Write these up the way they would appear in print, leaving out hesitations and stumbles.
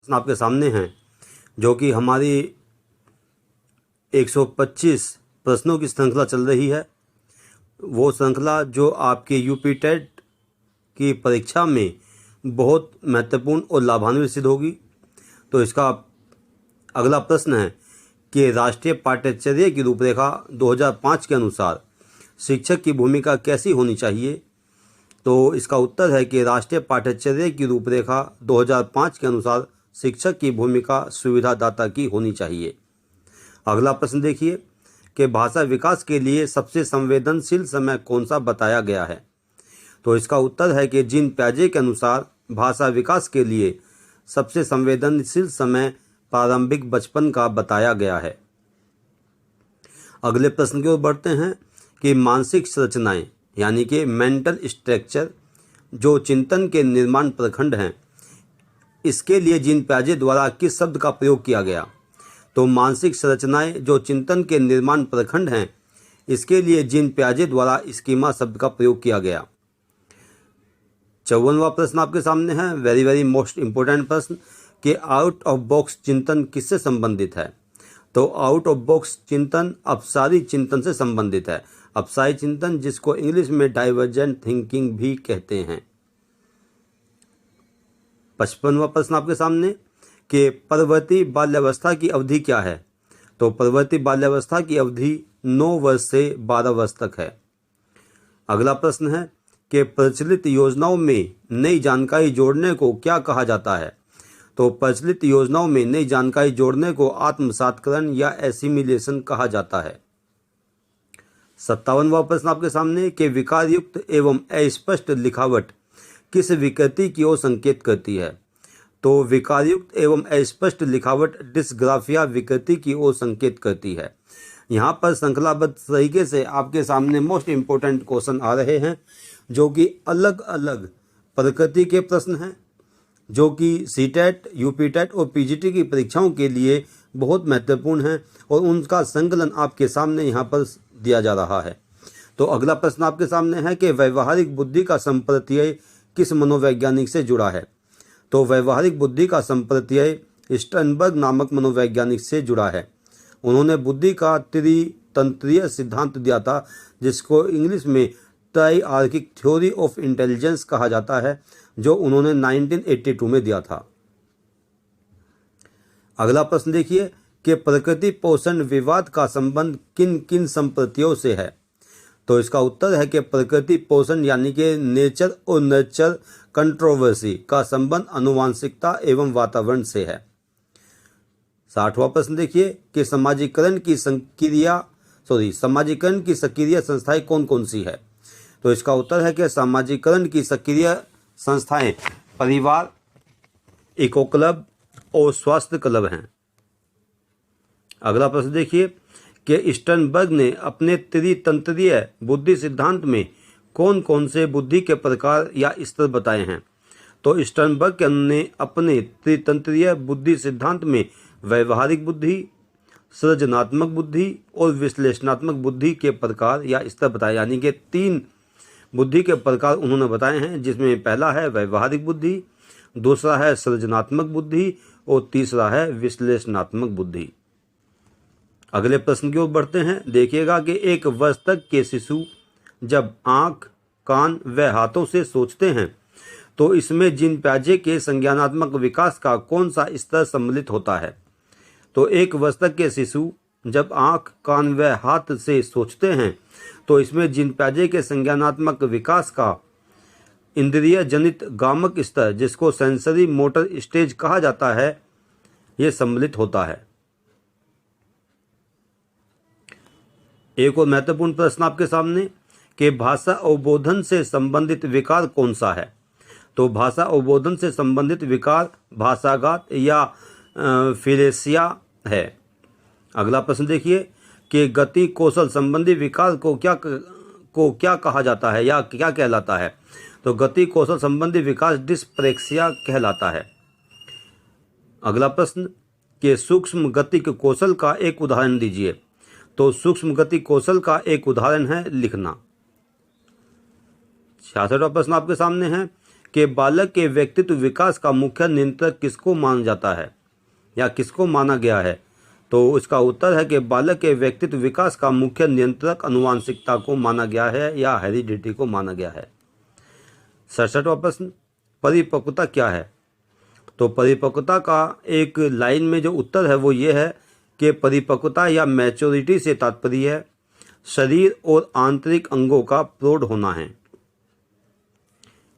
आपके सामने हैं जो कि हमारी 125 प्रश्नों की श्रृंखला चल रही है। वो श्रृंखला जो आपके यूपी टेट की परीक्षा में बहुत महत्वपूर्ण और लाभान्वित सिद्ध होगी। तो इसका अगला प्रश्न है कि राष्ट्रीय पाठ्यचर्या की रूपरेखा 2005 के अनुसार शिक्षक की भूमिका कैसी होनी चाहिए। तो इसका उत्तर है कि राष्ट्रीय पाठ्यचर्या की रूपरेखा 2005 के अनुसार शिक्षक की भूमिका सुविधादाता की होनी चाहिए। अगला प्रश्न देखिए कि भाषा विकास के लिए सबसे संवेदनशील समय कौन सा बताया गया है। तो इसका उत्तर है कि जीन पियाजे के अनुसार भाषा विकास के लिए सबसे संवेदनशील समय प्रारंभिक बचपन का बताया गया है। अगले प्रश्न की ओर बढ़ते हैं कि मानसिक संरचनाएं यानी कि मेंटल स्ट्रक्चर जो चिंतन के निर्माण प्रखंड हैं, इसके लिए जीन पियाजे द्वारा किस शब्द का प्रयोग किया गया। तो मानसिक संरचनाएं जो चिंतन के निर्माण प्रखंड हैं, इसके लिए जीन पियाजे द्वारा स्कीमा शब्द का प्रयोग किया गया। 54वां प्रश्न आपके सामने है, वेरी मोस्ट इंपोर्टेंट प्रश्न कि आउट ऑफ बॉक्स चिंतन किससे संबंधित है। तो आउट ऑफ बॉक्स चिंतन अपसारी चिंतन से संबंधित है। अपसारी चिंतन जिसको इंग्लिश में डाइवर्जेंट थिंकिंग भी कहते हैं। 55वां प्रश्न आपके सामने कि परवर्ती बाल्यावस्था की अवधि क्या है। तो परवर्ती बाल्यावस्था की अवधि 9 वर्ष से 12 वर्ष तक है। अगला प्रश्न है कि प्रचलित योजनाओं में नई जानकारी जोड़ने को क्या कहा जाता है। तो प्रचलित योजनाओं में नई जानकारी जोड़ने को आत्मसातकरण या एसिमिलेशन कहा जाता है। 57वां प्रश्न आपके सामने कि विकारयुक्त एवं अस्पष्ट लिखावट किस विकृति की ओर संकेत करती है। तो विकारयुक्त एवं अस्पष्ट लिखावट डिस्ग्राफिया विकृति की ओर संकेत करती है। यहाँ पर श्रृंखलाबद्ध तरीके से आपके सामने मोस्ट इम्पोर्टेंट क्वेश्चन आ रहे हैं जो कि अलग अलग प्रकृति के प्रश्न हैं, जो कि सीटेट, यूपीटेट और पीजीटी की परीक्षाओं के लिए बहुत महत्वपूर्ण हैं और उनका संकलन आपके सामने यहाँ पर दिया जा रहा है। तो अगला प्रश्न आपके सामने है कि व्यवहारिक बुद्धि का संप्रत्यय किस मनोवैज्ञानिक से जुड़ा है। तो व्यवहारिक बुद्धि का संप्रत्यय स्टर्नबर्ग नामक मनोवैज्ञानिक से जुड़ा है। उन्होंने बुद्धि का त्रितंत्रीय सिद्धांत दिया था जिसको इंग्लिश में ट्राइआर्किक थ्योरी ऑफ इंटेलिजेंस कहा जाता है, जो उन्होंने 1982 में दिया था। अगला प्रश्न देखिए कि प्रकृति पोषण विवाद का संबंध किन किन संप्रतियों से है। तो इसका उत्तर है कि प्रकृति पोषण यानी कि नेचर और नर्चर कंट्रोवर्सी का संबंध आनुवंशिकता एवं वातावरण से है। 60वां प्रश्न देखिए कि समाजीकरण की सक्रिय संस्थाएं कौन कौन सी है। तो इसका उत्तर है कि समाजीकरण की सक्रिय संस्थाएं परिवार, इको क्लब और स्वास्थ्य क्लब हैं। अगला प्रश्न देखिए कि स्टर्नबर्ग ने अपने त्रितंत्रीय बुद्धि सिद्धांत में कौन कौन से बुद्धि के प्रकार या स्तर बताए हैं। तो स्टर्नबर्ग ने अपने त्रितंत्रीय बुद्धि सिद्धांत में व्यवहारिक बुद्धि, सृजनात्मक बुद्धि और विश्लेषणात्मक बुद्धि के प्रकार या स्तर बताए, यानी कि 3 बुद्धि के प्रकार उन्होंने बताए हैं, जिसमें पहला है व्यवहारिक बुद्धि, दूसरा है सृजनात्मक बुद्धि और तीसरा है विश्लेषणात्मक बुद्धि। अगले प्रश्न की ओर बढ़ते हैं। देखिएगा कि 1 वर्ष तक के शिशु जब आँख, कान व हाथों से सोचते हैं तो इसमें जीन पियाजे के संज्ञानात्मक विकास का कौन सा स्तर सम्मिलित होता है। तो 1 वर्ष तक के शिशु जब आँख, कान व हाथ से सोचते हैं तो इसमें जीन पियाजे के संज्ञानात्मक विकास का इंद्रिय जनित गामक स्तर, जिसको सेंसरी मोटर स्टेज कहा जाता है, ये सम्मिलित होता है। एक और महत्वपूर्ण प्रश्न आपके सामने कि भाषा अवबोधन से संबंधित विकार कौन सा है। तो भाषा अवबोधन से संबंधित विकार भाषाघात या फिलेसिया है। अगला प्रश्न देखिए कि गति कौशल संबंधी विकार को क्या कहा जाता है या क्या कहलाता है। तो गति कौशल संबंधी विकास डिस्प्रेक्सिया कहलाता है। अगला प्रश्न कि सूक्ष्म गति के कौशल का एक उदाहरण दीजिए। तो सूक्ष्म गति कौशल का एक उदाहरण है लिखना। 66वां प्रश्न आपके सामने है कि बालक के व्यक्तित्व विकास का मुख्य नियंत्रक किसको माना जाता है या किसको माना गया है? तो इसका उत्तर है कि बालक के व्यक्तित्व विकास का मुख्य नियंत्रक आनुवंशिकता को माना गया है या हेरिडिटी को माना गया है। 67वां प्रश्न, परिपक्वता क्या है? तो परिपक्वता का एक लाइन में जो उत्तर है वो ये है कि परिपक्वता या मैच्योरिटी से तात्पर्य है शरीर और आंतरिक अंगों का प्रौढ़ होना है।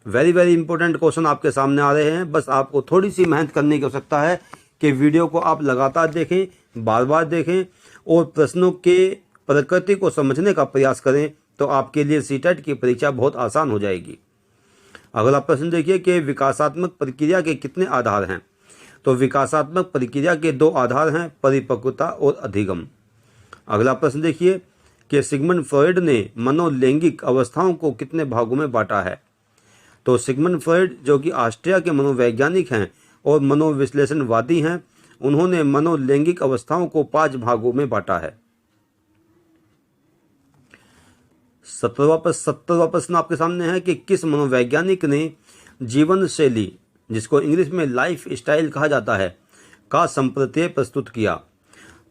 वेरी वेरी इंपॉर्टेंट क्वेश्चन आपके सामने आ रहे हैं। बस आपको थोड़ी सी मेहनत करने की आवश्यकता है कि वीडियो को आप लगातार देखें, बार बार देखें और प्रश्नों के प्रकृति को समझने का प्रयास करें, तो आपके लिए सीटेट की परीक्षा बहुत आसान हो जाएगी। अगला प्रश्न देखिए कि विकासात्मक प्रक्रिया के कितने आधार हैं? तो विकासात्मक प्रक्रिया के 2 आधार हैं, परिपक्वता और अधिगम। अगला प्रश्न देखिए कि सिगमंड फ्रॉइड ने मनोलैंगिक अवस्थाओं को कितने भागों में बांटा है? तो सिगमंड फ्रॉइड जो कि ऑस्ट्रिया के मनोवैज्ञानिक हैं और मनोविश्लेषणवादी हैं, उन्होंने मनोलैंगिक अवस्थाओं को 5 भागों में बांटा है। 70वां प्रश्न आपके सामने है कि किस मनोवैज्ञानिक ने जीवन शैली, जिसको इंग्लिश में लाइफ स्टाइल कहा जाता है, का संप्रत्यय प्रस्तुत किया?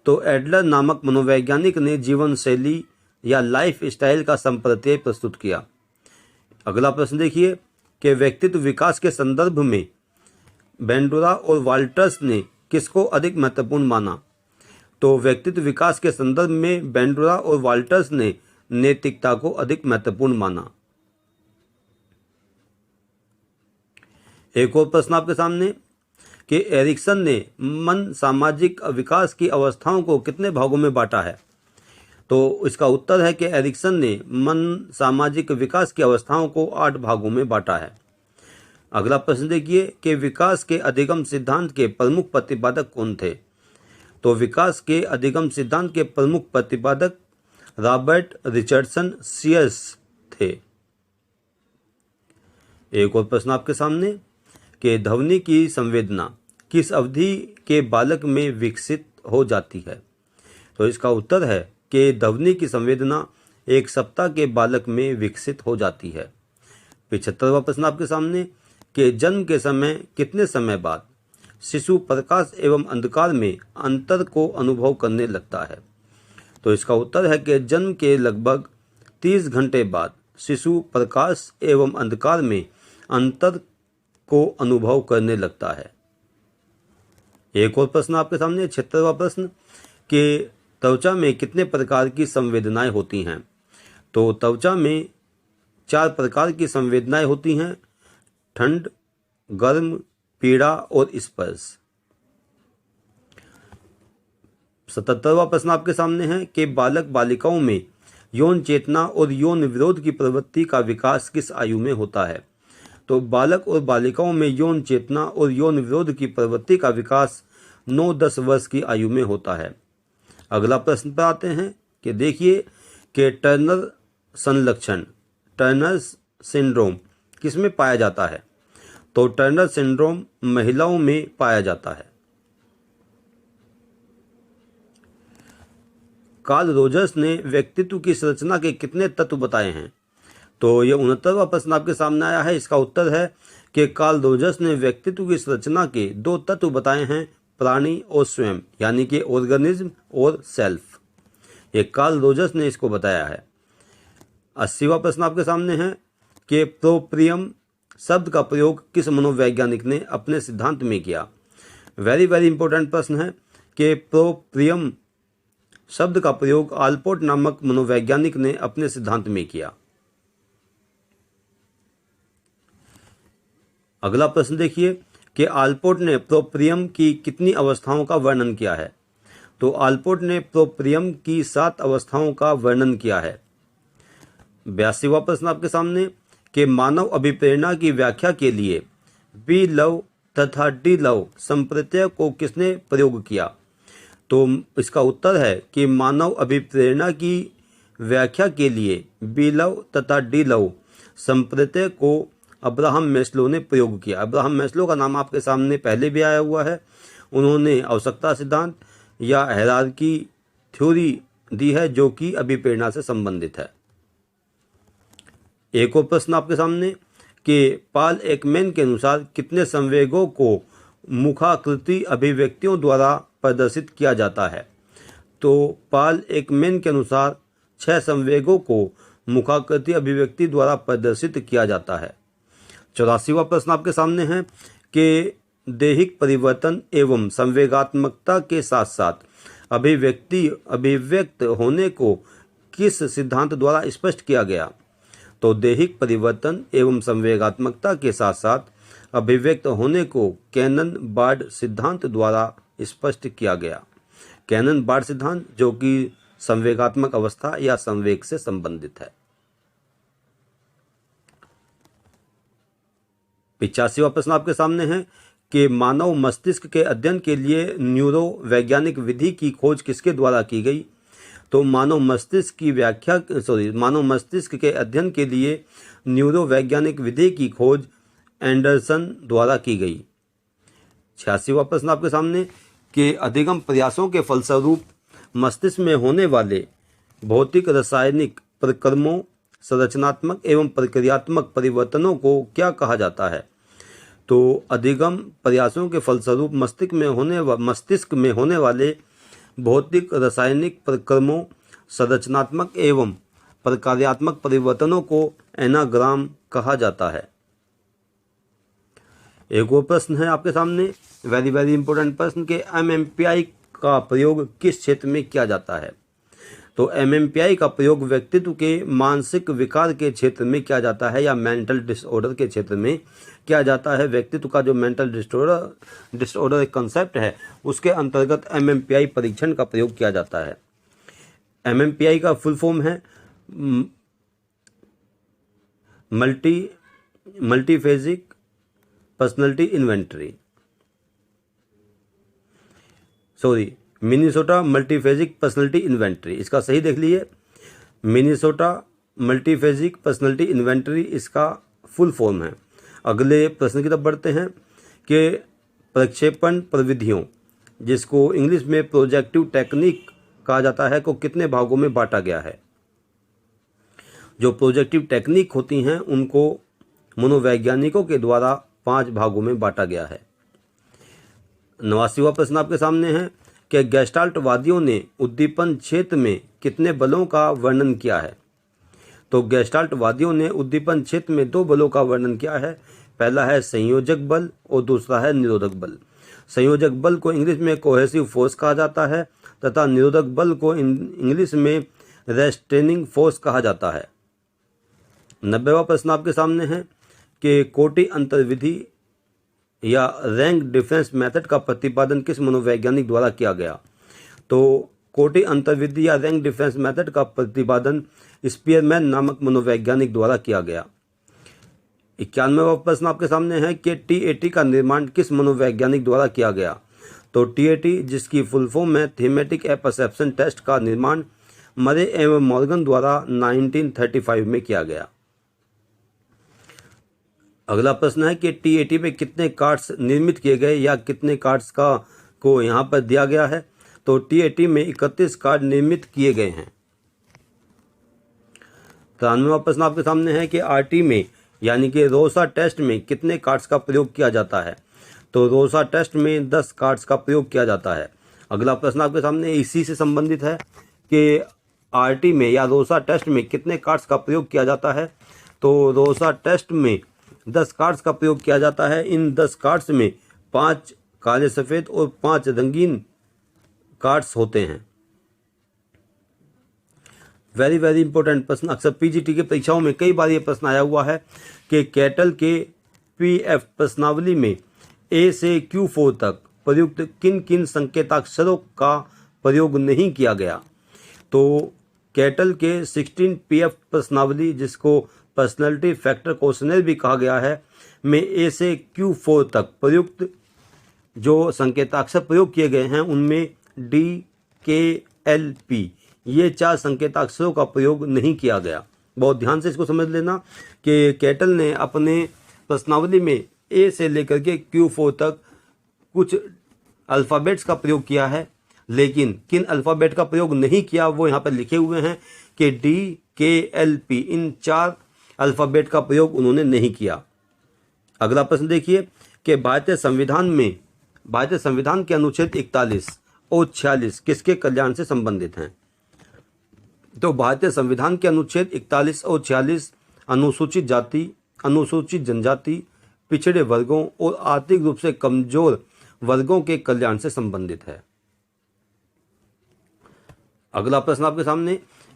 तो एडलर नामक मनोवैज्ञानिक ने जीवन शैली या लाइफ स्टाइल का संप्रत्यय प्रस्तुत किया। अगला प्रश्न देखिए कि व्यक्तित्व विकास के संदर्भ में बेंडोरा और वाल्टर्स ने किसको अधिक महत्वपूर्ण माना? तो व्यक्तित्व विकास के संदर्भ में बेंडोरा और वाल्टर्स ने नैतिकता को अधिक महत्वपूर्ण माना। एक और प्रश्न आपके सामने कि एरिक्सन ने मन सामाजिक विकास की अवस्थाओं को कितने भागों में बांटा है? तो इसका उत्तर है कि एरिक्सन ने मन सामाजिक विकास की अवस्थाओं को 8 भागों में बांटा है। अगला प्रश्न देखिए कि विकास के अधिगम सिद्धांत के प्रमुख प्रतिपादक कौन थे? तो विकास के अधिगम सिद्धांत के प्रमुख प्रतिपादक रॉबर्ट रिचर्डसन सीयर्स थे। एक और प्रश्न आपके सामने कि ध्वनि की संवेदना किस अवधि के बालक में विकसित हो जाती है? तो इसका उत्तर है कि ध्वनि की संवेदना 1 सप्ताह के बालक में विकसित हो जाती है। 75वां प्रश्न आपके सामने कि जन्म के समय कितने समय बाद शिशु प्रकाश एवं अंधकार में अंतर को अनुभव करने लगता है? तो इसका उत्तर है कि जन्म के लगभग 30 घंटे बाद शिशु प्रकाश एवं अंधकार में अंतर को अनुभव करने लगता है। एक और प्रश्न आपके सामने 76वां प्रश्न कि त्वचा में कितने प्रकार की संवेदनाएं होती हैं? तो त्वचा में 4 प्रकार की संवेदनाएं होती हैं, ठंड, गर्म, पीड़ा और स्पर्श। 77वां प्रश्न आपके सामने है कि बालक बालिकाओं में यौन चेतना और यौन विरोध की प्रवृत्ति का विकास किस आयु में होता है? तो बालक और बालिकाओं में यौन चेतना और यौन विरोध की प्रवृत्ति का विकास 9-10 वर्ष की आयु में होता है। अगला प्रश्न पर आते हैं कि देखिए कि टर्नर संलक्षण, टर्नर सिंड्रोम किसमें पाया जाता है? तो टर्नर सिंड्रोम महिलाओं में पाया जाता है। कार्ल रोजर्स ने व्यक्तित्व की संरचना के कितने तत्व बताए हैं? तो ये 69वां प्रश्न आपके सामने आया है। इसका उत्तर है कि कार्ल रोजर्स ने व्यक्तित्व की संरचना के 2 तत्व बताए हैं, प्राणी और स्वयं, यानी कि ऑर्गेनिज्म और सेल्फ। ये कार्ल रोजर्स ने इसको बताया है। 80वां प्रश्न आपके सामने है कि प्रोप्रियम शब्द का प्रयोग किस मनोवैज्ञानिक ने अपने सिद्धांत में किया? वेरी वेरी इंपॉर्टेंट प्रश्न है कि प्रोप्रियम शब्द का प्रयोग आल्पोर्ट नामक मनोवैज्ञानिक ने अपने सिद्धांत में किया। अगला प्रश्न देखिए कि आल्पोर्ट ने प्रोप्रियम की कितनी अवस्थाओं का वर्णन किया है? तो आल्पोर्ट ने प्रोप्रियम की 7 अवस्थाओं का वर्णन किया है। 82वां प्रश्न आपके सामने कि मानव अभिप्रेरणा की व्याख्या के लिए बी लव तथा डी लव संप्रत्यय को किसने प्रयोग किया? तो इसका उत्तर है कि मानव अभिप्रेरणा की व्याख्या के लिए बी लव तथा डी लव संप्रत्यय को अब्राहम मैस्लो ने प्रयोग किया। अब्राहम मैस्लो का नाम आपके सामने पहले भी आया हुआ है। उन्होंने आवश्यकता सिद्धांत या हायरार्की थ्योरी दी है जो कि अभिप्रेरणा से संबंधित है। एक और प्रश्न आपके सामने कि पॉल एकमैन के अनुसार कितने संवेगों को मुखाकृति अभिव्यक्तियों द्वारा प्रदर्शित किया जाता है? तो पॉल एकमैन के अनुसार 6 संवेगों को मुखाकृति अभिव्यक्ति द्वारा प्रदर्शित किया जाता है। 84वां प्रश्न आपके सामने है कि दैहिक परिवर्तन एवं संवेगात्मकता के साथ साथ अभिव्यक्त होने को किस सिद्धांत द्वारा स्पष्ट किया गया? तो दैहिक परिवर्तन एवं संवेगात्मकता के साथ साथ अभिव्यक्त होने को कैनन बार्ड सिद्धांत द्वारा स्पष्ट किया गया। कैनन बार्ड सिद्धांत जो कि संवेगात्मक अवस्था या संवेग से संबंधित है। 85वां प्रश्न आपके सामने है कि मानव मस्तिष्क के अध्ययन के लिए न्यूरो वैज्ञानिक विधि की खोज किसके द्वारा की गई? तो मानव मस्तिष्क के अध्ययन के लिए न्यूरो वैज्ञानिक विधि की खोज एंडरसन द्वारा की गई। 86वां प्रश्न आपके सामने कि अधिगम प्रयासों के फलस्वरूप मस्तिष्क में होने वाले भौतिक रासायनिक परिक्रमों, संरचनात्मक एवं प्रक्रियात्मक परिवर्तनों को क्या कहा जाता है? तो अधिगम प्रयासों के फलस्वरूप मस्तिष्क में होने वाले भौतिक रासायनिक परिक्रमों, संरचनात्मक एवं प्रक्रियात्मक परिवर्तनों को एनाग्राम कहा जाता है। एक और प्रश्न है आपके सामने, वेरी इंपॉर्टेंट प्रश्न के MMPI का प्रयोग किस क्षेत्र में किया जाता है? तो MMPI का प्रयोग व्यक्तित्व के मानसिक विकार के क्षेत्र में किया जाता है या मेंटल डिसऑर्डर के क्षेत्र में किया जाता है। व्यक्तित्व का जो मेंटल डिसऑर्डर एक कंसेप्ट है उसके अंतर्गत MMPI परीक्षण का प्रयोग किया जाता है। MMPI का फुल फॉर्म है multiphasic personality inventory, Minnesota multiphasic personality inventory. इसका सही देख लीजिए, मिनीसोटा मल्टीफेजिक पर्सनैलिटी इन्वेंटरी इसका फुल फॉर्म है। अगले प्रश्न की तरफ बढ़ते हैं कि प्रक्षेपण प्रविधियों, जिसको इंग्लिश में प्रोजेक्टिव टेक्निक कहा जाता है, को कितने भागों में बांटा गया है? जो प्रोजेक्टिव टेक्निक होती हैं उनको मनोवैज्ञानिकों के द्वारा 5 भागों में बांटा गया है। 89वां प्रश्न आपके सामने है कि गेस्टाल्टवादियों ने उद्दीपन क्षेत्र में कितने बलों का वर्णन किया है? तो गेस्टाल्टवादियों ने उद्दीपन क्षेत्र में 2 बलों का वर्णन किया है। पहला है संयोजक बल और दूसरा है निरोधक बल। संयोजक बल को इंग्लिश में कोहेसिव फोर्स कहा जाता है तथा निरोधक बल को इंग्लिश में रेस्ट्रेनिंग फोर्स कहा जाता है। 90वां प्रश्न आपके सामने है कि कोटि अंतर विधि या रैंक डिफरेंस मेथड का प्रतिपादन किस मनोवैज्ञानिक द्वारा किया गया? तो कोटि अंतर विधि या रैंक डिफरेंस मेथड का प्रतिपादन स्पीयरमैन नामक मनोवैज्ञानिक द्वारा किया गया। 91वां प्रश्न आपके सामने है कि TAT का निर्माण किस मनोवैज्ञानिक द्वारा किया गया? तो TAT, जिसकी फुल फॉर्म है थीमेटिक परसेप्शन टेस्ट, का निर्माण मरे एवं मॉर्गन द्वारा 1935 में किया गया। अगला प्रश्न है कि TAT में कितने कार्ड्स निर्मित किए गए या कितने कार्ड्स को यहाँ पर दिया गया है? तो TAT में 31 कार्ड निर्मित किए गए हैं। 93वां प्रश्न आपके सामने है कि RT में यानी कि रोसा टेस्ट में कितने कार्ड्स का प्रयोग किया जाता है? तो रोसा टेस्ट में 10 कार्ड्स का प्रयोग किया जाता है। अगला प्रश्न आपके सामने इसी से संबंधित है कि RT में या रोसा टेस्ट में कितने कार्ड्स का प्रयोग किया जाता है? तो रोसा टेस्ट में 10 कार्ड्स का प्रयोग किया जाता है। इन 10 कार्ड्स में 5 काले सफ़ेद और 5 रंगीन कार्ड्स होते हैं। वेरी इंपॉर्टेंट प्रश्न, अक्सर PGT के परीक्षाओं में कई बार ये प्रश्न आया हुआ है कि कैटल के PF प्रश्नावली में A से Q4 तक प्रयुक्त किन किन संकेताक्षरों का प्रयोग नहीं किया गया? तो कैटल के 16 PF प्रश्नावली, जिसको पर्सनैलिटी फैक्टर क्वेश्चनर भी कहा गया है, में A से Q4 तक प्रयुक्त जो संकेताक्षर प्रयोग किए गए हैं उनमें D, K, L, P ये 4 संकेताक्षरों का प्रयोग नहीं किया गया। बहुत ध्यान से इसको समझ लेना कि कैटल ने अपने प्रश्नावली में A से लेकर के Q4 तक कुछ अल्फ़ाबेट्स का प्रयोग किया है, लेकिन किन अल्फ़ाबेट का प्रयोग नहीं किया वो यहाँ पर लिखे हुए हैं कि D, K, L, P इन 4 अल्फ़ाबेट का प्रयोग उन्होंने नहीं किया। अगला प्रश्न देखिए कि भारतीय संविधान के अनुच्छेद 41 और 46 किसके कल्याण से संबंधित हैं? तो भारतीय संविधान के अनुच्छेद 41 और 46 अनुसूचित जाति, अनुसूचित जनजाति, पिछड़े वर्गों और आर्थिक रूप से कमजोर वर्गों के कल्याण से संबंधित है। अगला प्रश्न आपके सामने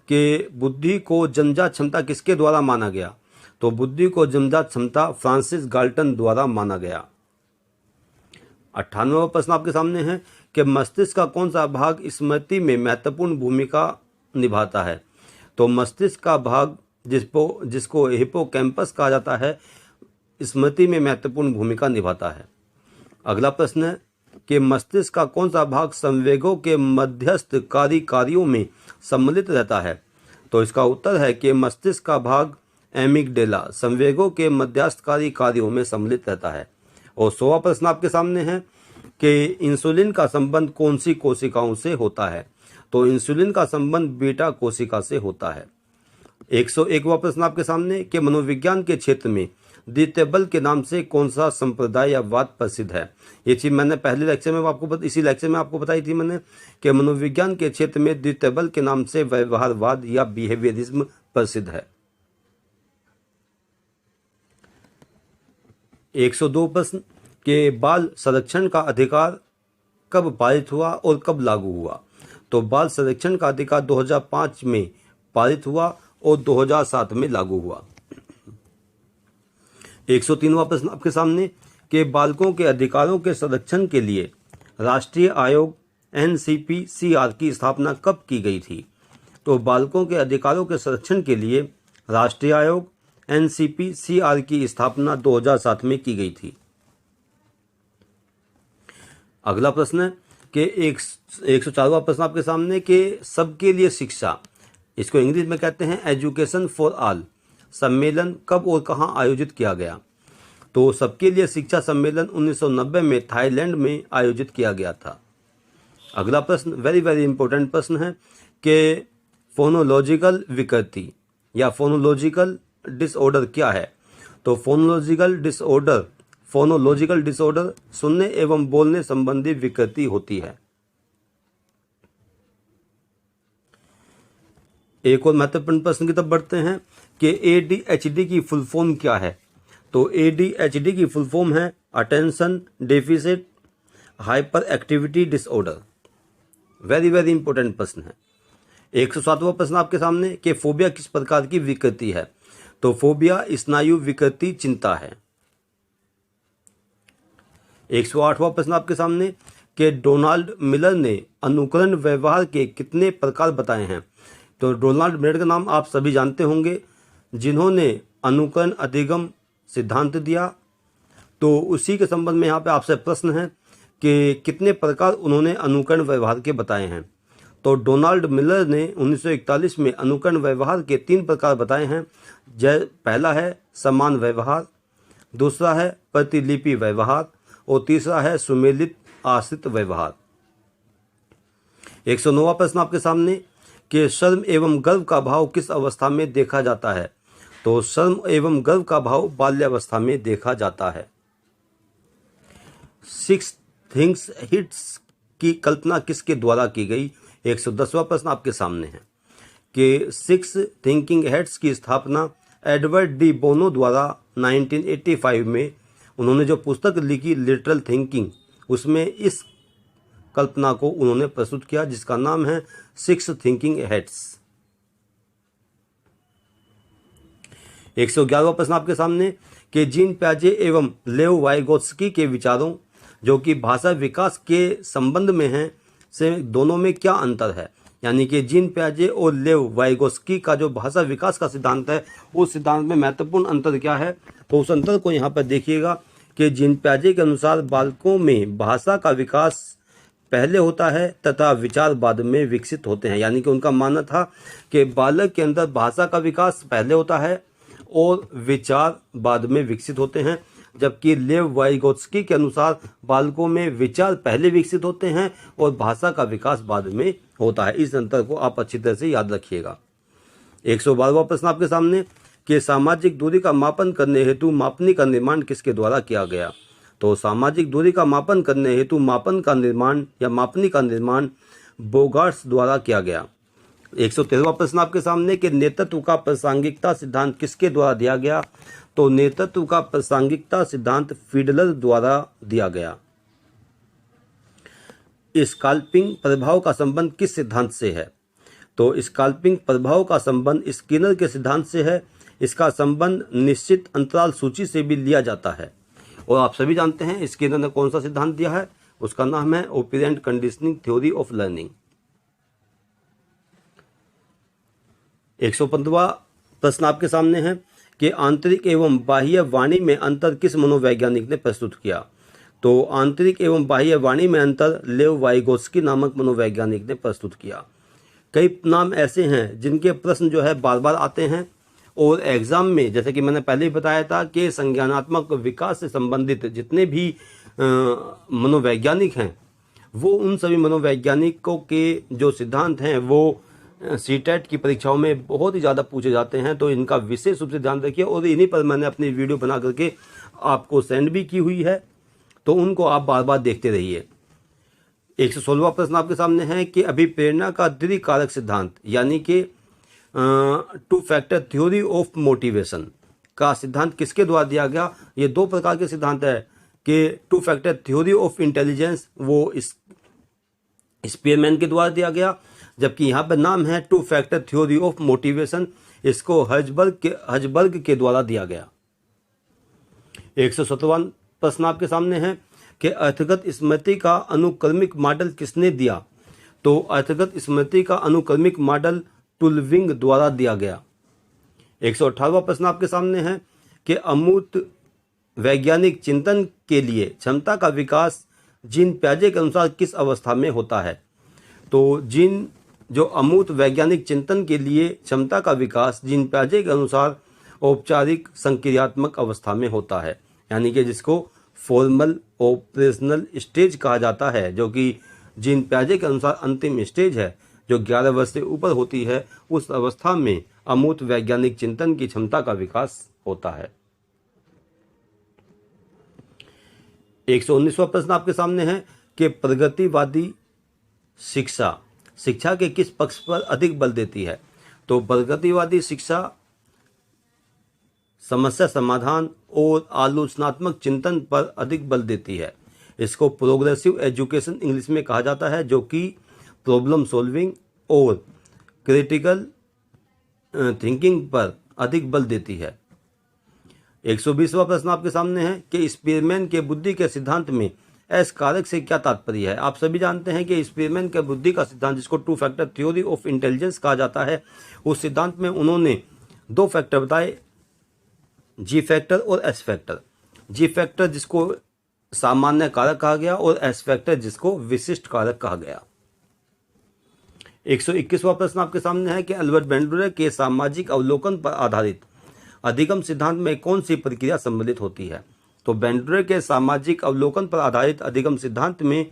कि बुद्धि को जन्मजात क्षमता किसके द्वारा माना गया? तो बुद्धि को जन्मजात क्षमता फ्रांसिस गाल्टन द्वारा माना गया। 98वां प्रश्न आपके सामने है कि मस्तिष्क का कौन सा भाग स्मृति में महत्वपूर्ण भूमिका निभाता है? तो मस्तिष्क का भाग जिसको हिप्पोकैम्पस कहा जाता है, स्मृति में महत्वपूर्ण भूमिका निभाता है। अगला प्रश्न है कि मस्तिष्क का कौन सा भाग संवेगों के मध्यस्थकारी कार्यों में सम्मिलित रहता है? तो इसका उत्तर है कि मस्तिष्क का भाग एमिगडेला संवेगों के मध्यस्थकारी कार्यों में सम्मिलित रहता है। और 100वां प्रश्न आपके सामने है कि इंसुलिन का संबंध कौन सी कोशिकाओं से होता है? तो इंसुलिन का संबंध बीटा कोशिका से होता है। 101वां प्रश्न आपके सामने कि मनोविज्ञान के क्षेत्र में द्वितीय बल के नाम से कौन सा संप्रदाय या वाद प्रसिद्ध है? ये चीज मैंने पहले लेक्चर में इसी लेक्चर में आपको बताई थी मैंने कि मनोविज्ञान के क्षेत्र में द्वितीय बल के नाम से व्यवहारवाद या बिहेवियरिज्म प्रसिद्ध है। 102 प्रश्न के बाल संरक्षण का अधिकार कब पारित हुआ और कब लागू हुआ? तो बाल संरक्षण का अधिकार 2005 में पारित हुआ और 2007 में लागू हुआ। 103वां प्रश्न आपके सामने कि बालकों के अधिकारों के संरक्षण के लिए राष्ट्रीय आयोग NCPCR की स्थापना कब की गई थी? तो बालकों के अधिकारों के संरक्षण के लिए राष्ट्रीय आयोग NCPCR की स्थापना 2007 में की गई थी। अगला प्रश्न है कि 104वां प्रश्न आपके सामने कि सबके लिए शिक्षा, इसको इंग्लिश में कहते हैं एजुकेशन फॉर ऑल, सम्मेलन कब और कहां आयोजित किया गया? तो सबके लिए शिक्षा सम्मेलन 1990 में थाईलैंड में आयोजित किया गया था। अगला प्रश्न वेरी वेरी इंपॉर्टेंट प्रश्न है कि फोनोलॉजिकल विकृति या फोनोलॉजिकल डिसऑर्डर क्या है? तो फोनोलॉजिकल डिसऑर्डर सुनने एवं बोलने संबंधी विकृति होती है। एक और महत्वपूर्ण प्रश्न की तरफ बढ़ते हैं कि ADHD की फुल फॉर्म क्या है? तो ADHD की फुल फॉर्म है attention deficit hyper activity disorder. Very very important प्रश्न है। 107वां प्रश्न आपके सामने कि फोबिया किस प्रकार की विकृति है? तो फोबिया स्नायु विकृति चिंता है। 108वां प्रश्न आपके सामने कि डोनाल्ड मिलर ने अनुकरण व्यवहार के कितने प्रकार बताए हैं? तो डोनाल्ड मिलर का नाम आप सभी जानते होंगे, जिन्होंने अनुकरण अधिगम सिद्धांत दिया। तो उसी के संबंध में यहाँ पे आपसे प्रश्न है कि कितने प्रकार उन्होंने अनुकरण व्यवहार के बताए हैं? तो डोनाल्ड मिलर ने 1941 में अनुकरण व्यवहार के 3 प्रकार बताए हैं। पहला है समान व्यवहार, दूसरा है प्रतिलिपि व्यवहार और तीसरा है सुमेलित आश्रित व्यवहार। 109वां प्रश्न आपके सामने कि शर्म एवं गर्व का भाव किस अवस्था में देखा जाता है? तो शर्म एवं गर्व का भाव बाल्यावस्था में देखा जाता है। 6 थिंग्स हिट्स की कल्पना किसके द्वारा की गई? 110वां प्रश्न आपके सामने है कि 6 थिंकिंग हेड्स की स्थापना एडवर्ड डी बोनो द्वारा 1985 में उन्होंने जो पुस्तक लिखी लिटरल थिंकिंग, उसमें इस कल्पना को उन्होंने प्रस्तुत किया जिसका नाम है 6 थिंकिंग हेड्स। 111वां प्रश्न आपके सामने कि जीन प्याजे एवं लेव वाइगोत्स्की के विचारों जो कि भाषा विकास के संबंध में हैं से दोनों में क्या अंतर है? यानी कि जीन प्याजे और लेव वाइगोत्स्की का जो भाषा विकास का सिद्धांत है, उस सिद्धांत में महत्वपूर्ण अंतर क्या है? तो उस अंतर को यहाँ पर देखिएगा कि जीन प्याजे के अनुसार बालकों में भाषा का विकास पहले होता है तथा विचार बाद में विकसित होते हैं। यानी कि उनका मानना था कि बालक के अंदर भाषा का विकास पहले होता है और विचार बाद में विकसित होते हैं, जबकि लेव वाइगोत्स्की के अनुसार बालकों में विचार पहले विकसित होते हैं और भाषा का विकास बाद में होता है। इस अंतर को आप अच्छी तरह से याद रखिएगा। 112वां प्रश्न आपके सामने कि सामाजिक दूरी का मापन करने हेतु मापनी का निर्माण किसके द्वारा किया गया। तो सामाजिक दूरी का मापन करने हेतु मापन का निर्माण या मापनी का निर्माण बोगार्ट्स द्वारा किया गया। 113वां प्रश्न आपके सामने कि नेतृत्व का प्रासंगिकता सिद्धांत किसके द्वारा दिया गया। तो नेतृत्व का प्रासंगिकता सिद्धांत फीडलर द्वारा दिया गया। स्काल्पिंग प्रभाव का संबंध किस सिद्धांत से है। तो स्काल्पिंग प्रभाव का संबंध स्किनर के सिद्धांत से है। इसका संबंध निश्चित अंतराल सूची से भी लिया जाता है। और आप सभी जानते हैं स्किनर ने कौन सा सिद्धांत दिया है, उसका नाम है ओपेरेंट कंडीशनिंग थ्योरी ऑफ लर्निंग। 115वां प्रश्न आपके सामने है कि आंतरिक एवं बाह्य वाणी में अंतर किस मनोवैज्ञानिक ने प्रस्तुत किया। तो आंतरिक एवं बाह्य वाणी में अंतर लेव वाइगोत्स्की नामक मनोवैज्ञानिक ने प्रस्तुत किया। कई नाम ऐसे हैं जिनके प्रश्न जो है बार बार आते हैं और एग्जाम में, जैसे कि मैंने पहले ही बताया था कि संज्ञानात्मक विकास से संबंधित जितने भी मनोवैज्ञानिक हैं वो उन सभी मनोवैज्ञानिकों के जो सिद्धांत हैं वो सीटेट की परीक्षाओं में बहुत ही ज़्यादा पूछे जाते हैं। तो इनका विशेष रूप से ध्यान रखिए और इन्हीं पर मैंने अपनी वीडियो बना करके आपको सेंड भी की हुई है, तो उनको आप बार बार देखते रहिए। 116वां प्रश्न आपके सामने है कि अभिप्रेरणा का द्विकारक सिद्धांत यानी कि two factor theory of motivation का सिद्धांत किसके द्वारा दिया गया। ये दो प्रकार के सिद्धांत है कि two factor theory of intelligence वो स्पीयरमैन के द्वारा दिया गया, जबकि यहाँ पर नाम है two factor theory of motivation, इसको हर्ज़बर्ग के द्वारा दिया गया। 117वां प्रश्न आपके सामने है कि अर्थगत स्मृति का अनुक्रमिक मॉडल किसने दिया। तो अर्थगत स्मृति का अनुक्रमिक मॉडल टुलविंग द्वारा दिया गया। 118वां प्रश्न आपके सामने है कि अमूर्त वैज्ञानिक चिंतन के लिए क्षमता का विकास जीन प्याजे के अनुसार किस अवस्था में होता है। तो जो अमूर्त वैज्ञानिक चिंतन के लिए क्षमता का विकास जीन प्याजे के अनुसार औपचारिक संक्रियात्मक अवस्था में होता है, यानी कि जिसको फॉर्मल ऑपरेशनल स्टेज कहा जाता है, जो कि जीन प्याजे के अनुसार अंतिम स्टेज है जो 11 वर्ष से ऊपर होती है। उस अवस्था में अमूर्त वैज्ञानिक चिंतन की क्षमता का विकास होता है। 119वां प्रश्न आपके सामने है कि प्रगतिवादी शिक्षा के किस पक्ष पर अधिक बल देती है। तो प्रगतिवादी शिक्षा समस्या समाधान और आलोचनात्मक चिंतन पर अधिक बल देती है। इसको प्रोग्रेसिव एजुकेशन इंग्लिश में कहा जाता है, जो कि प्रॉब्लम सॉल्विंग और क्रिटिकल थिंकिंग पर अधिक बल देती है। 120वां प्रश्न आपके सामने है कि स्पीयरमैन के बुद्धि के सिद्धांत में एस कारक से क्या तात्पर्य है। आप सभी जानते हैं कि स्पीयरमैन के बुद्धि का सिद्धांत, जिसको two factor theory of intelligence कहा जाता है, उस सिद्धांत में उन्होंने दो फैक्टर बताए, जी फैक्टर और एस फैक्टर। जी फैक्टर जिसको सामान्य कारक कहा गया और एस फैक्टर जिसको विशिष्ट कारक कहा गया। 121वां प्रश्न आपके सामने है कि अल्बर्ट बेंडूरे के सामाजिक अवलोकन पर आधारित अधिगम सिद्धांत में कौन सी प्रक्रिया सम्मिलित होती है। तो बेंडूरे के सामाजिक अवलोकन पर आधारित अधिगम सिद्धांत में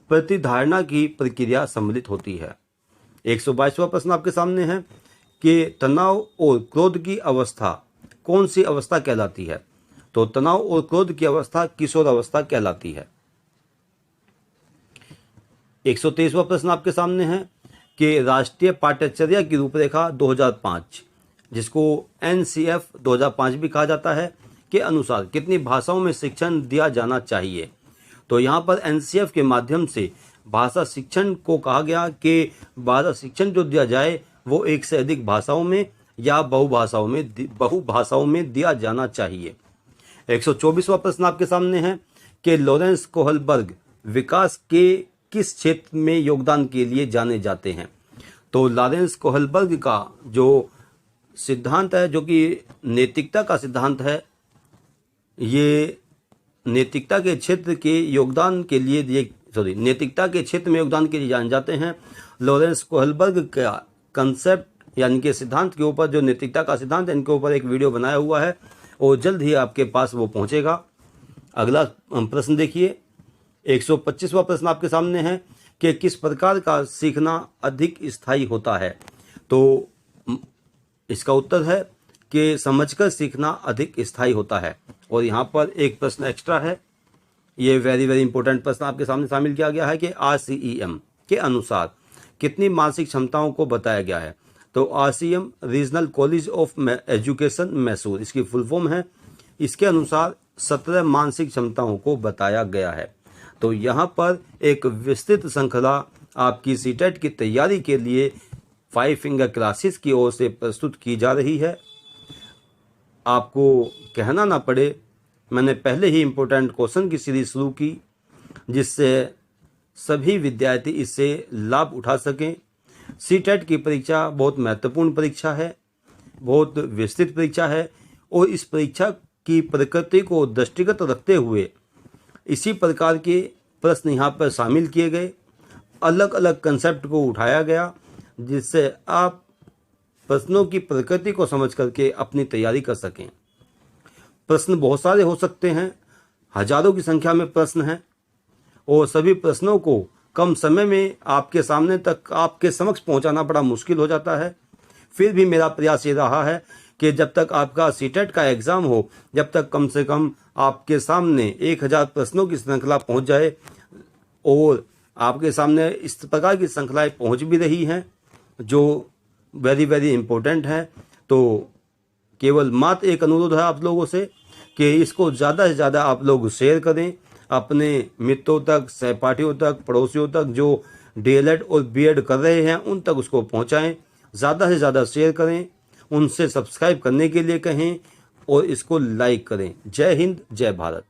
प्रतिधारणा की प्रक्रिया सम्मिलित होती है। 122वां प्रश्न आपके सामने है कि तनाव और क्रोध की अवस्था कौन सी अवस्था कहलाती है। तो तनाव और क्रोध की अवस्था किशोर अवस्था कहलाती है। 123वां प्रश्न आपके सामने है कि राष्ट्रीय पाठ्यचर्या की रूपरेखा 2005, जिसको NCF 2005 भी कहा जाता है, के अनुसार कितनी भाषाओं में शिक्षण दिया जाना चाहिए। तो यहाँ पर NCF के माध्यम से भाषा शिक्षण को कहा गया कि भाषा शिक्षण जो दिया जाए वो एक से अधिक भाषाओं में या बहुभाषाओं में दिया जाना चाहिए। 124वां प्रश्न आपके सामने है कि लॉरेंस कोहलबर्ग विकास के किस क्षेत्र में योगदान के लिए जाने जाते हैं। तो लॉरेंस कोहलबर्ग का जो सिद्धांत है, जो कि नैतिकता का सिद्धांत है, ये नैतिकता के क्षेत्र के योगदान के लिए नैतिकता के क्षेत्र में योगदान के लिए जाने जाते हैं। लॉरेंस कोहलबर्ग का कंसेप्ट यानी कि सिद्धांत के ऊपर, जो नैतिकता का सिद्धांत है, इनके ऊपर एक वीडियो बनाया हुआ है और जल्द ही आपके पास वो पहुंचेगा। अगला प्रश्न देखिए, 125वां प्रश्न आपके सामने है कि किस प्रकार का सीखना अधिक स्थायी होता है। तो इसका उत्तर है कि समझकर सीखना अधिक स्थायी होता है। और यहाँ पर एक प्रश्न एक्स्ट्रा है, ये वेरी वेरी इंपॉर्टेंट प्रश्न आपके सामने शामिल किया गया है कि RCEM के अनुसार कितनी मानसिक क्षमताओं को बताया गया है। तो RCEM regional college of education Mysore, इसकी फुल फॉर्म है। इसके अनुसार 17 मानसिक क्षमताओं को बताया गया है। तो यहाँ पर एक विस्तृत श्रृंखला आपकी सीटेट की तैयारी के लिए 5 फिंगर क्लासेस की ओर से प्रस्तुत की जा रही है। आपको कहना ना पड़े, मैंने पहले ही इम्पोर्टेंट क्वेश्चन की सीरीज शुरू की, जिससे सभी विद्यार्थी इससे लाभ उठा सकें। सीटेट की परीक्षा बहुत महत्वपूर्ण परीक्षा है, बहुत विस्तृत परीक्षा है, और इस परीक्षा की प्रकृति को दृष्टिगत रखते हुए इसी प्रकार के प्रश्न यहाँ पर शामिल किए गए, अलग अलग कंसेप्ट को उठाया गया, जिससे आप प्रश्नों की प्रकृति को समझ करके अपनी तैयारी कर सकें। प्रश्न बहुत सारे हो सकते हैं, हजारों की संख्या में प्रश्न हैं, और सभी प्रश्नों को कम समय में आपके सामने तक आपके समक्ष पहुंचाना बड़ा मुश्किल हो जाता है। फिर भी मेरा प्रयास ये रहा है कि जब तक आपका सीटेट का एग्ज़ाम हो, जब तक कम से कम आपके सामने 1000 प्रश्नों की श्रृंखला पहुंच जाए, और आपके सामने इस प्रकार की श्रृंखलाएँ पहुंच भी रही हैं जो वेरी वेरी इम्पोर्टेंट है। तो केवल मात्र एक अनुरोध है आप लोगों से कि इसको ज़्यादा से ज़्यादा आप लोग शेयर करें अपने मित्रों तक, सहपाठियों तक, पड़ोसियों तक, जो DLED और BEd कर रहे हैं उन तक उसको पहुंचाएं। ज़्यादा से ज़्यादा शेयर करें, उनसे सब्सक्राइब करने के लिए कहें, और इसको लाइक करें। जय हिंद, जय भारत।